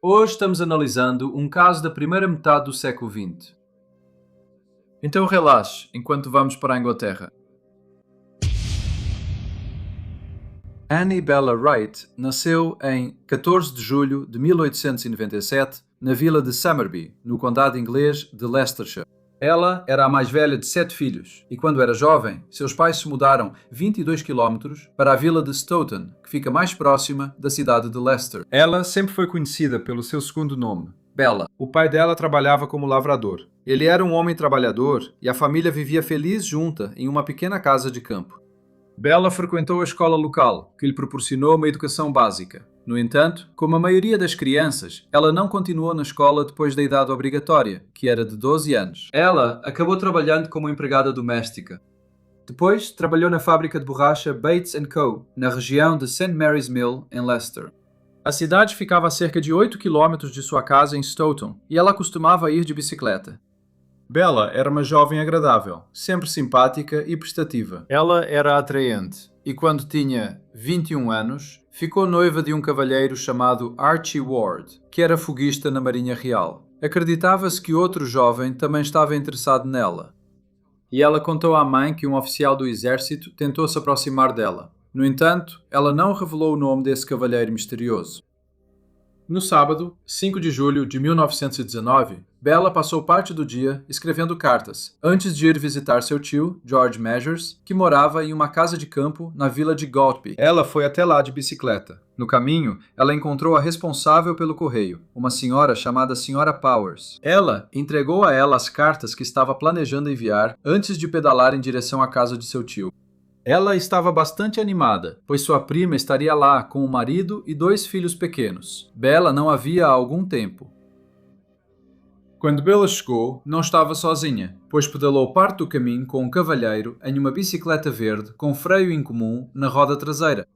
Hoje estamos analisando um caso da primeira metade do século XX. Então relaxe, enquanto vamos para a Inglaterra. Annie Bella Wright nasceu em 14 de julho de 1897 na vila de Somerby, no condado inglês de Leicestershire. Ela era a mais velha de 7 filhos e, quando era jovem, seus pais se mudaram 22 km para a vila de Stoughton, que fica mais próxima da cidade de Leicester. Ela sempre foi conhecida pelo seu segundo nome, Bella. O pai dela trabalhava como lavrador. Ele era um homem trabalhador e a família vivia feliz junta em uma pequena casa de campo. Bella frequentou a escola local, que lhe proporcionou uma educação básica. No entanto, como a maioria das crianças, ela não continuou na escola depois da idade obrigatória, que era de 12 anos. Ela acabou trabalhando como empregada doméstica. Depois, trabalhou na fábrica de borracha Bates & Co., na região de St. Mary's Mill, em Leicester. A cidade ficava a cerca de 8 km de sua casa em Stoughton, e ela costumava ir de bicicleta. Bella era uma jovem agradável, sempre simpática e prestativa. Ela era atraente e, quando tinha 21 anos, ficou noiva de um cavalheiro chamado Archie Ward, que era foguista na Marinha Real. Acreditava-se que outro jovem também estava interessado nela. E ela contou à mãe que um oficial do exército tentou se aproximar dela. No entanto, ela não revelou o nome desse cavalheiro misterioso. No sábado, 5 de julho de 1919, Bella passou parte do dia escrevendo cartas, antes de ir visitar seu tio, George Measures, que morava em uma casa de campo na vila de Galtby. Ela foi até lá de bicicleta. No caminho, ela encontrou a responsável pelo correio, uma senhora chamada Sra. Powers. Ela entregou a ela as cartas que estava planejando enviar antes de pedalar em direção à casa de seu tio. Ela estava bastante animada, pois sua prima estaria lá com o marido e 2 filhos pequenos. Bella não a via há algum tempo. Quando Bella chegou, não estava sozinha, pois pedalou parte do caminho com um cavalheiro em uma bicicleta verde com freio incomum na roda traseira.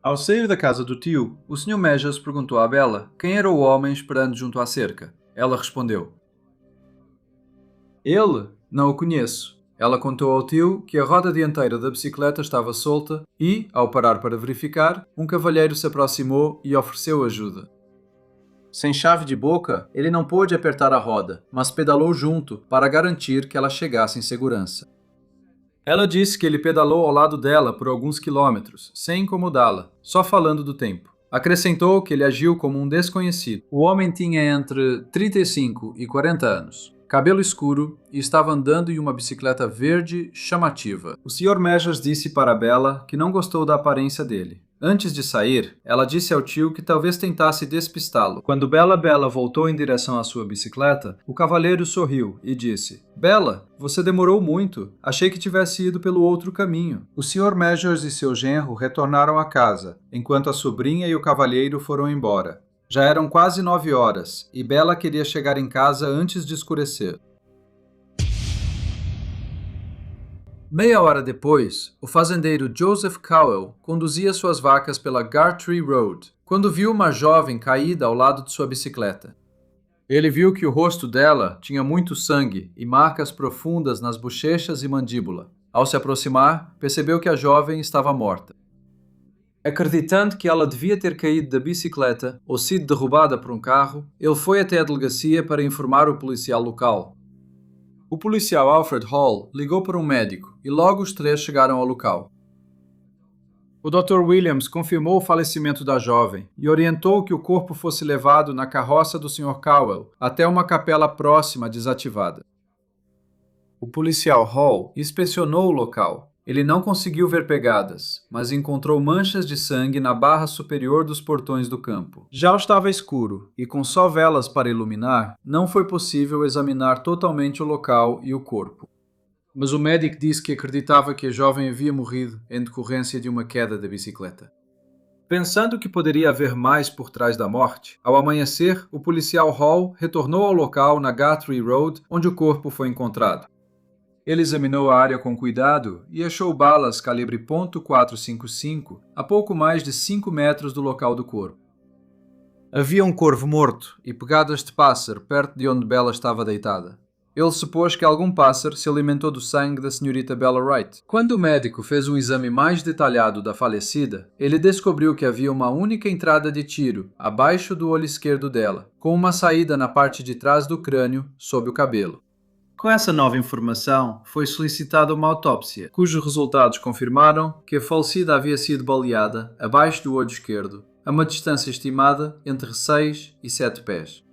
Ao sair da casa do tio, o Sr. Measures perguntou a Bella quem era o homem esperando junto à cerca. Ela respondeu: "Ele? Não o conheço." Ela contou ao tio que a roda dianteira da bicicleta estava solta e, ao parar para verificar, um cavalheiro se aproximou e ofereceu ajuda. Sem chave de boca, ele não pôde apertar a roda, mas pedalou junto para garantir que ela chegasse em segurança. Ela disse que ele pedalou ao lado dela por alguns quilômetros, sem incomodá-la, só falando do tempo. Acrescentou que ele agiu como um desconhecido. O homem tinha entre 35 e 40 anos. Cabelo escuro e estava andando em uma bicicleta verde chamativa. O Sr. Measures disse para Bella que não gostou da aparência dele. Antes de sair, ela disse ao tio que talvez tentasse despistá-lo. Quando Bella voltou em direção à sua bicicleta, o cavalheiro sorriu e disse: "Bella, você demorou muito. Achei que tivesse ido pelo outro caminho." O Sr. Measures e seu genro retornaram à casa, enquanto a sobrinha e o cavalheiro foram embora. Já eram quase 9 horas e Bella queria chegar em casa antes de escurecer. Meia hora depois, o fazendeiro Joseph Cowell conduzia suas vacas pela Gartree Road, quando viu uma jovem caída ao lado de sua bicicleta. Ele viu que o rosto dela tinha muito sangue e marcas profundas nas bochechas e mandíbula. Ao se aproximar, percebeu que a jovem estava morta. Acreditando que ela devia ter caído da bicicleta ou sido derrubada por um carro, ele foi até a delegacia para informar o policial local. O policial Alfred Hall ligou para um médico e logo os 3 chegaram ao local. O Dr. Williams confirmou o falecimento da jovem e orientou que o corpo fosse levado na carroça do Sr. Cowell até uma capela próxima desativada. O policial Hall inspecionou o local. Ele não conseguiu ver pegadas, mas encontrou manchas de sangue na barra superior dos portões do campo. Já estava escuro, e com só velas para iluminar, não foi possível examinar totalmente o local e o corpo. Mas o médico disse que acreditava que a jovem havia morrido em decorrência de uma queda da bicicleta. Pensando que poderia haver mais por trás da morte, ao amanhecer, o policial Hall retornou ao local na Gartree Road, onde o corpo foi encontrado. Ele examinou a área com cuidado e achou balas calibre .455 a pouco mais de 5 metros do local do corpo. Havia um corvo morto e pegadas de pássaro perto de onde Bella estava deitada. Ele supôs que algum pássaro se alimentou do sangue da senhorita Bella Wright. Quando o médico fez um exame mais detalhado da falecida, ele descobriu que havia uma única entrada de tiro abaixo do olho esquerdo dela, com uma saída na parte de trás do crânio, sob o cabelo. Com essa nova informação, foi solicitada uma autópsia, cujos resultados confirmaram que a falecida havia sido baleada abaixo do olho esquerdo, a uma distância estimada entre 6 e 7 pés.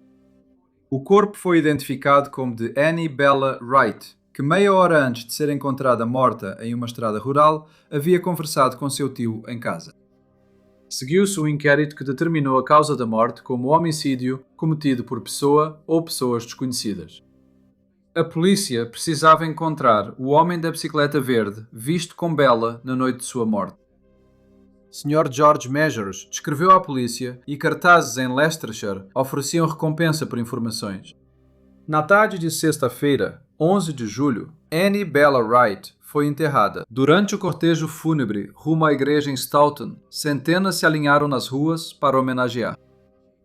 O corpo foi identificado como de Annie Bella Wright, que meia hora antes de ser encontrada morta em uma estrada rural, havia conversado com seu tio em casa. Seguiu-se um inquérito que determinou a causa da morte como homicídio cometido por pessoa ou pessoas desconhecidas. A polícia precisava encontrar o homem da bicicleta verde visto com Bella na noite de sua morte. Sr. George Measures descreveu à polícia e cartazes em Leicestershire ofereciam recompensa por informações. Na tarde de sexta-feira, 11 de julho, Annie Bella Wright foi enterrada. Durante o cortejo fúnebre rumo à igreja em Stoughton, centenas se alinharam nas ruas para homenagear.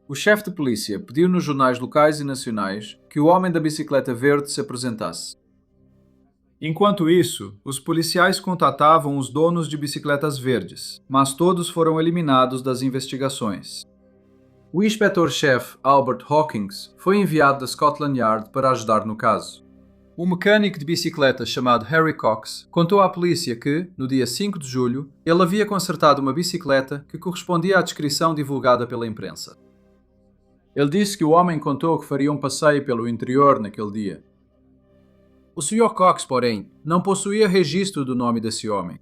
O chefe de polícia pediu nos jornais locais e nacionais que o homem da bicicleta verde se apresentasse. Enquanto isso, os policiais contatavam os donos de bicicletas verdes, mas todos foram eliminados das investigações. O inspetor-chefe Albert Hawkins foi enviado da Scotland Yard para ajudar no caso. Um mecânico de bicicleta chamado Harry Cox contou à polícia que, no dia 5 de julho, ele havia consertado uma bicicleta que correspondia à descrição divulgada pela imprensa. Ele disse que o homem contou que faria um passeio pelo interior naquele dia. O Sr. Cox, porém, não possuía registro do nome desse homem.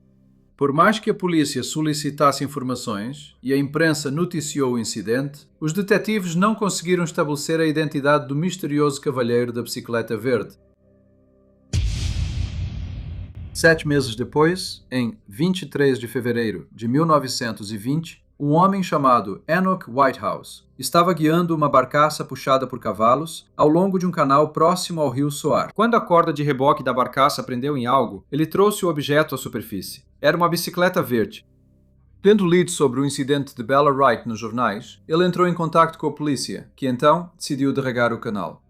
Por mais que a polícia solicitasse informações e a imprensa noticiou o incidente, os detetives não conseguiram estabelecer a identidade do misterioso cavalheiro da bicicleta verde. 7 meses depois, em 23 de fevereiro de 1920, um homem chamado Enoch Whitehouse estava guiando uma barcaça puxada por cavalos ao longo de um canal próximo ao rio Soar. Quando a corda de reboque da barcaça prendeu em algo, ele trouxe o objeto à superfície. Era uma bicicleta verde. Tendo lido sobre o incidente de Bella Wright nos jornais, ele entrou em contato com a polícia, que então decidiu derregar o canal.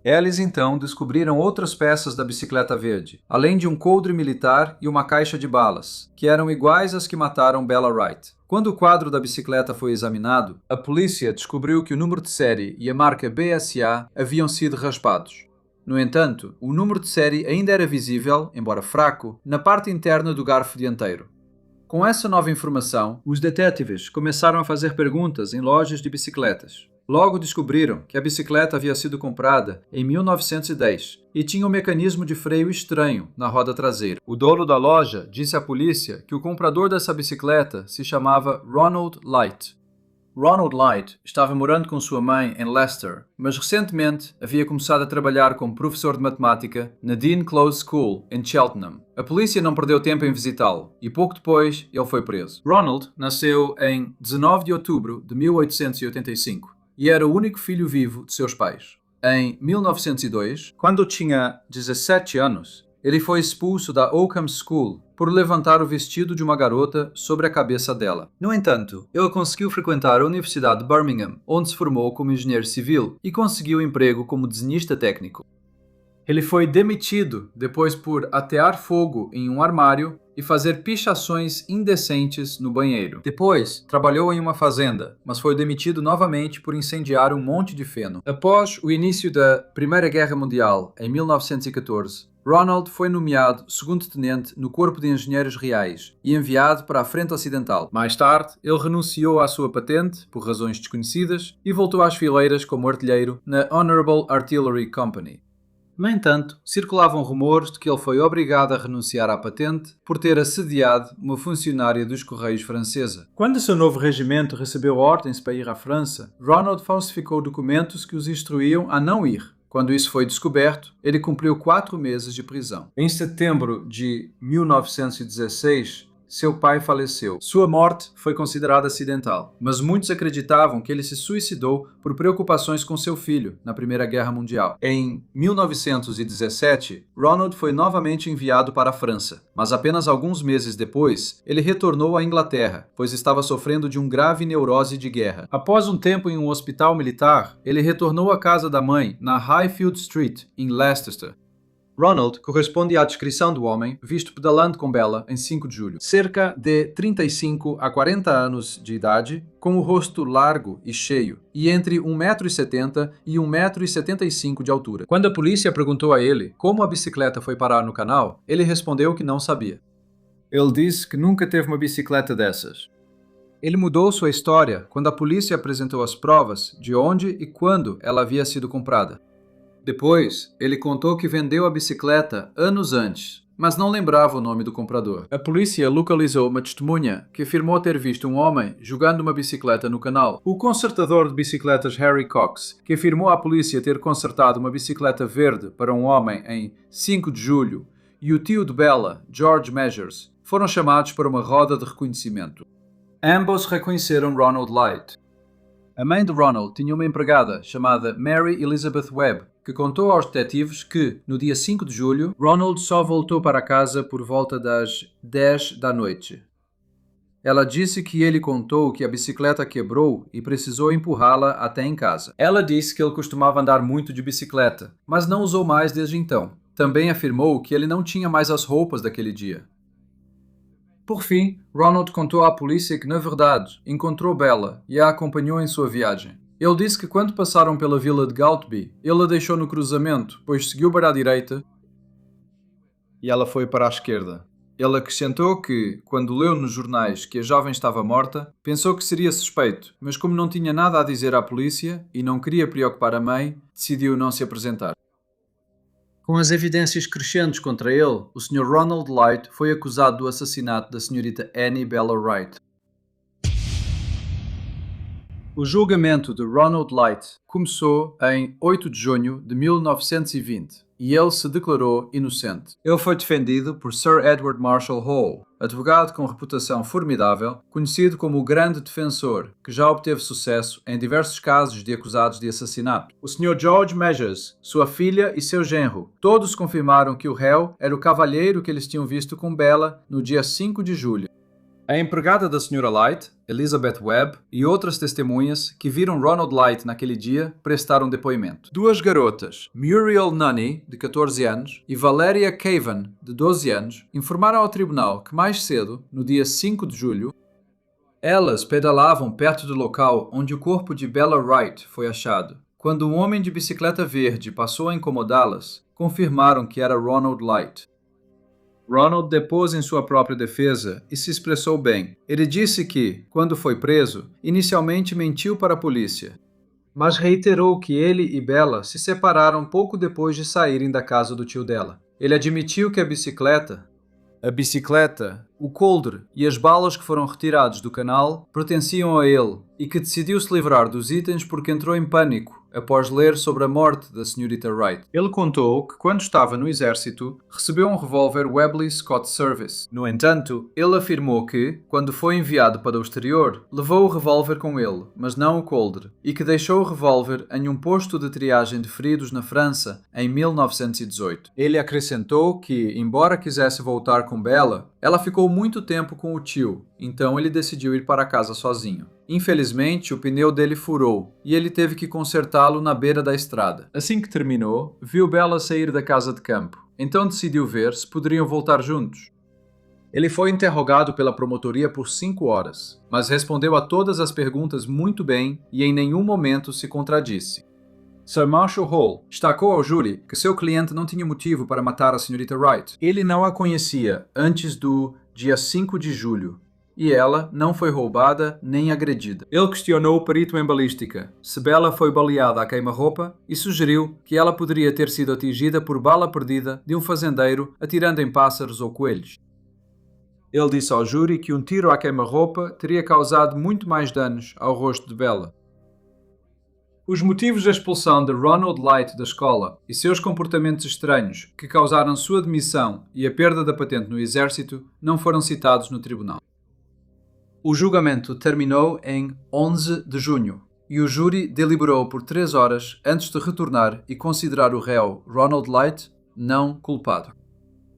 Eles então descobriram outras peças da bicicleta verde, além de um coldre militar e uma caixa de balas, que eram iguais às que mataram Bella Wright. Quando o quadro da bicicleta foi examinado, a polícia descobriu que o número de série e a marca BSA haviam sido raspados. No entanto, o número de série ainda era visível, embora fraco, na parte interna do garfo dianteiro. Com essa nova informação, os detetives começaram a fazer perguntas em lojas de bicicletas. Logo descobriram que a bicicleta havia sido comprada em 1910 e tinha um mecanismo de freio estranho na roda traseira. O dono da loja disse à polícia que o comprador dessa bicicleta se chamava Ronald Light. Ronald Light estava morando com sua mãe em Leicester, mas recentemente havia começado a trabalhar como professor de matemática na Dean Close School, em Cheltenham. A polícia não perdeu tempo em visitá-lo e pouco depois ele foi preso. Ronald nasceu em 19 de outubro de 1885 e era o único filho vivo de seus pais. Em 1902, quando tinha 17 anos, ele foi expulso da Oakham School por levantar o vestido de uma garota sobre a cabeça dela. No entanto, ele conseguiu frequentar a Universidade de Birmingham, onde se formou como engenheiro civil e conseguiu emprego como desenhista técnico. Ele foi demitido depois por atear fogo em um armário e fazer pichações indecentes no banheiro. Depois, trabalhou em uma fazenda, mas foi demitido novamente por incendiar um monte de feno. Após o início da Primeira Guerra Mundial, em 1914, Ronald foi nomeado segundo-tenente no Corpo de Engenheiros Reais e enviado para a Frente Ocidental. Mais tarde, ele renunciou à sua patente, por razões desconhecidas, e voltou às fileiras como artilheiro na Honourable Artillery Company. No entanto, circulavam rumores de que ele foi obrigado a renunciar à patente por ter assediado uma funcionária dos Correios francesa. Quando seu novo regimento recebeu ordens para ir à França, Ronald falsificou documentos que os instruíam a não ir. Quando isso foi descoberto, ele cumpriu 4 meses de prisão. Em setembro de 1916, seu pai faleceu. Sua morte foi considerada acidental, mas muitos acreditavam que ele se suicidou por preocupações com seu filho na Primeira Guerra Mundial. Em 1917, Ronald foi novamente enviado para a França, mas apenas alguns meses depois, ele retornou à Inglaterra, pois estava sofrendo de uma grave neurose de guerra. Após um tempo em um hospital militar, ele retornou à casa da mãe, na Highfield Street, em Leicester. Ronald corresponde à descrição do homem visto pedalando com Bella em 5 de julho. Cerca de 35 a 40 anos de idade, com o rosto largo e cheio, e entre 1,70 m e 1,75 m de altura. Quando a polícia perguntou a ele como a bicicleta foi parar no canal, ele respondeu que não sabia. Ele disse que nunca teve uma bicicleta dessas. Ele mudou sua história quando a polícia apresentou as provas de onde e quando ela havia sido comprada. Depois, ele contou que vendeu a bicicleta anos antes, mas não lembrava o nome do comprador. A polícia localizou uma testemunha que afirmou ter visto um homem jogando uma bicicleta no canal. O consertador de bicicletas Harry Cox, que afirmou à polícia ter consertado uma bicicleta verde para um homem em 5 de julho, e o tio de Bella, George Measures, foram chamados para uma roda de reconhecimento. Ambos reconheceram Ronald Light. A mãe de Ronald tinha uma empregada chamada Mary Elizabeth Webb, que contou aos detetives que, no dia 5 de julho, Ronald só voltou para casa por volta das 10 da noite. Ela disse que ele contou que a bicicleta quebrou e precisou empurrá-la até em casa. Ela disse que ele costumava andar muito de bicicleta, mas não usou mais desde então. Também afirmou que ele não tinha mais as roupas daquele dia. Por fim, Ronald contou à polícia que, na verdade, encontrou Bella e a acompanhou em sua viagem. Ele disse que quando passaram pela vila de Galtby, ele a deixou no cruzamento, pois seguiu para a direita e ela foi para a esquerda. Ele acrescentou que, quando leu nos jornais que a jovem estava morta, pensou que seria suspeito, mas como não tinha nada a dizer à polícia e não queria preocupar a mãe, decidiu não se apresentar. Com as evidências crescentes contra ele, o Sr. Ronald Light foi acusado do assassinato da Srta. Annie Bella Wright. O julgamento de Ronald Light começou em 8 de junho de 1920 e ele se declarou inocente. Ele foi defendido por Sir Edward Marshall Hall, advogado com reputação formidável, conhecido como o Grande Defensor, que já obteve sucesso em diversos casos de acusados de assassinato. O Sr. George Measures, sua filha e seu genro, todos confirmaram que o réu era o cavalheiro que eles tinham visto com Bella no dia 5 de julho. A empregada da Sra. Light, Elizabeth Webb, e outras testemunhas que viram Ronald Light naquele dia prestaram depoimento. Duas garotas, Muriel Nunney, de 14 anos, e Valeria Cavan, de 12 anos, informaram ao tribunal que mais cedo, no dia 5 de julho, elas pedalavam perto do local onde o corpo de Bella Wright foi achado. Quando um homem de bicicleta verde passou a incomodá-las, confirmaram que era Ronald Light. Ronald depôs em sua própria defesa e se expressou bem. Ele disse que, quando foi preso, inicialmente mentiu para a polícia, mas reiterou que ele e Bella se separaram pouco depois de saírem da casa do tio dela. Ele admitiu que a bicicleta, o coldre e as balas que foram retirados do canal pertenciam a ele e que decidiu se livrar dos itens porque entrou em pânico após ler sobre a morte da Srta. Wright. Ele contou que quando estava no exército, recebeu um revólver Webley Scott Service. No entanto, ele afirmou que, quando foi enviado para o exterior, levou o revólver com ele, mas não o coldre, e que deixou o revólver em um posto de triagem de feridos na França em 1918. Ele acrescentou que, embora quisesse voltar com Bella, ela ficou muito tempo com o tio, então ele decidiu ir para casa sozinho. Infelizmente, o pneu dele furou e ele teve que consertá-lo na beira da estrada. Assim que terminou, viu Bella sair da casa de campo. Então decidiu ver se poderiam voltar juntos. Ele foi interrogado pela promotoria por 5 horas, mas respondeu a todas as perguntas muito bem e em nenhum momento se contradisse. Sir Marshall Hall destacou ao júri que seu cliente não tinha motivo para matar a Srta. Wright. Ele não a conhecia antes do dia 5 de julho. E ela não foi roubada nem agredida. Ele questionou o perito em balística se Bella foi baleada a queima-roupa e sugeriu que ela poderia ter sido atingida por bala perdida de um fazendeiro atirando em pássaros ou coelhos. Ele disse ao júri que um tiro à queima-roupa teria causado muito mais danos ao rosto de Bella. Os motivos da expulsão de Ronald Light da escola e seus comportamentos estranhos que causaram sua demissão e a perda da patente no exército não foram citados no tribunal. O julgamento terminou em 11 de junho e o júri deliberou por 3 horas antes de retornar e considerar o réu Ronald Light não culpado.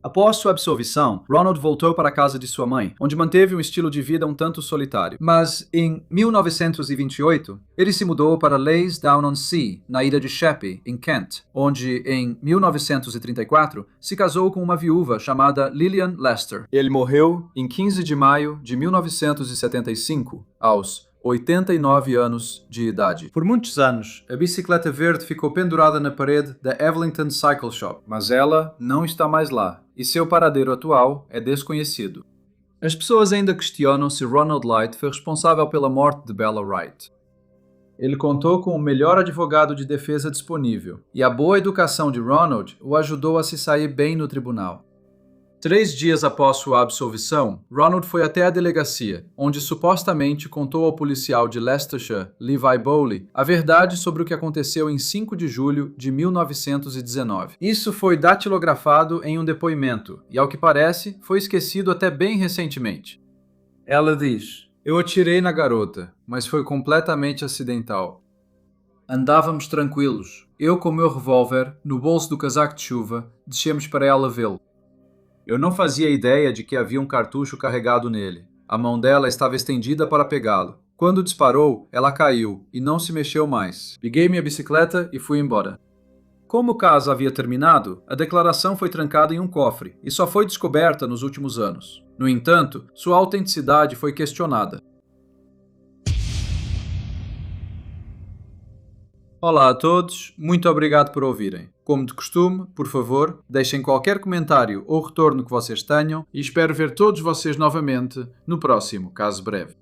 Após sua absolvição, Ronald voltou para a casa de sua mãe, onde manteve um estilo de vida um tanto solitário. Mas, em 1928, ele se mudou para Lansdowne-on-Sea, na ilha de Sheppey, em Kent, onde, em 1934, se casou com uma viúva chamada Lillian Lester. Ele morreu em 15 de maio de 1975, aos 89 anos de idade. Por muitos anos, a bicicleta verde ficou pendurada na parede da Evelington Cycle Shop, mas ela não está mais lá e seu paradeiro atual é desconhecido. As pessoas ainda questionam se Ronald Light foi responsável pela morte de Bella Wright. Ele contou com o melhor advogado de defesa disponível e a boa educação de Ronald o ajudou a se sair bem no tribunal. 3 dias após sua absolvição, Ronald foi até a delegacia, onde supostamente contou ao policial de Leicestershire, Levi Bowley, a verdade sobre o que aconteceu em 5 de julho de 1919. Isso foi datilografado em um depoimento e, ao que parece, foi esquecido até bem recentemente. Ela diz: "Eu atirei na garota, mas foi completamente acidental. Andávamos tranquilos. Eu com o meu revólver, no bolso do casaco de chuva, descemos para ela vê-lo. Eu não fazia ideia de que havia um cartucho carregado nele. A mão dela estava estendida para pegá-lo. Quando disparou, ela caiu e não se mexeu mais. Peguei minha bicicleta e fui embora." Como o caso havia terminado, a declaração foi trancada em um cofre e só foi descoberta nos últimos anos. No entanto, sua autenticidade foi questionada. Olá a todos, muito obrigado por ouvirem. Como de costume, por favor, deixem qualquer comentário ou retorno que vocês tenham e espero ver todos vocês novamente no próximo Caso Breve.